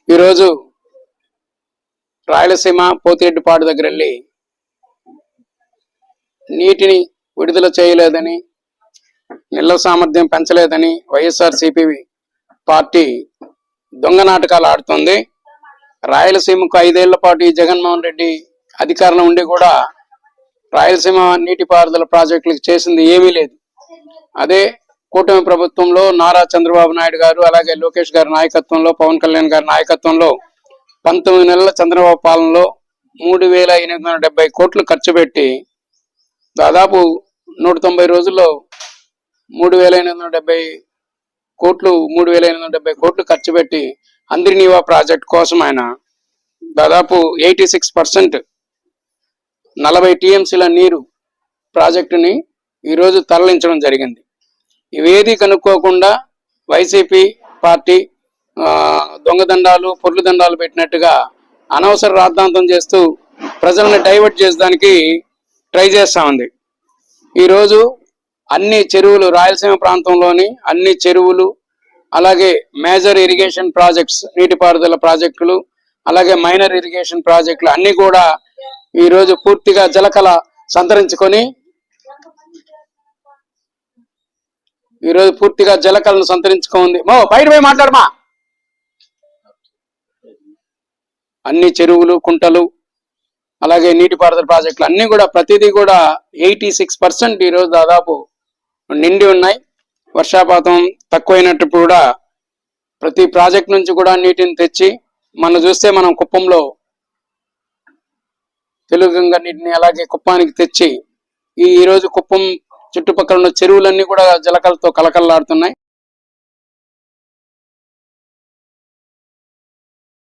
ఈరోజు రాయలసీమ పోతిరెడ్డిపాడు దగ్గర వెళ్ళి నీటిని విడుదల చేయలేదని, నిల్వ సామర్థ్యం పెంచలేదని వైఎస్ఆర్సీపీ పార్టీ దొంగ నాటకాలు ఆడుతుంది. రాయలసీమకు 5 ఏళ్ల పాటు ఈ జగన్మోహన్ రెడ్డి అధికారంలో ఉండి కూడా రాయలసీమ నీటిపారుదల ప్రాజెక్టులకు చేసింది ఏమీ లేదు. అదే కూటమి ప్రభుత్వంలో నారా చంద్రబాబు నాయుడు గారు, అలాగే లోకేష్ గారి నాయకత్వంలో, పవన్ కళ్యాణ్ గారి నాయకత్వంలో 19 నెలల చంద్రబాబు పాలనలో 3,870 కోట్లు ఖర్చు పెట్టి దాదాపు 190 రోజుల్లో 3,870 కోట్లు ఖర్చు పెట్టి అంద్రినీవా ప్రాజెక్ట్ కోసం ఆయన దాదాపు 86% 40 టీఎంసీల నీరు ప్రాజెక్టుని ఈరోజు తరలించడం జరిగింది. ఇవేది కనుక్కోకుండా వైసీపీ పార్టీ దొంగదండాలు, పొర్లు దండాలు పెట్టినట్టుగా అనవసర రాద్ధాంతం చేస్తూ ప్రజల్ని డైవర్ట్ చేసడానికి ట్రై చేస్తా ఉంది. ఈరోజు అన్ని చెరువులు, రాయలసీమ ప్రాంతంలోని అన్ని చెరువులు, అలాగే మేజర్ ఇరిగేషన్ ప్రాజెక్ట్స్, నీటిపారుదల ప్రాజెక్టులు, అలాగే మైనర్ ఇరిగేషన్ ప్రాజెక్టులు అన్ని కూడా ఈరోజు పూర్తిగా జలకళ సంతరించుకొని జలకళను సంతరించుకుంది. బయట పోయి మాట్లాడమా. అన్ని చెరువులు, కుంటలు, అలాగే నీటిపారుదల ప్రాజెక్టులు అన్ని కూడా ప్రతిదీ కూడా 86% ఈరోజు దాదాపు నిండి ఉన్నాయి. వర్షాపాతం తక్కువైనట్టు కూడా ప్రతి ప్రాజెక్ట్ నుంచి కూడా నీటిని తెచ్చి మనం కుప్పంలో తెలుగు గంగ నీటిని అలాగే కుప్పానికి తెచ్చి ఈరోజు కుప్పం చుట్టుపక్కల ఉన్న చెరువులన్నీ కూడా జలకలతో కలకలలాడుతున్నాయి.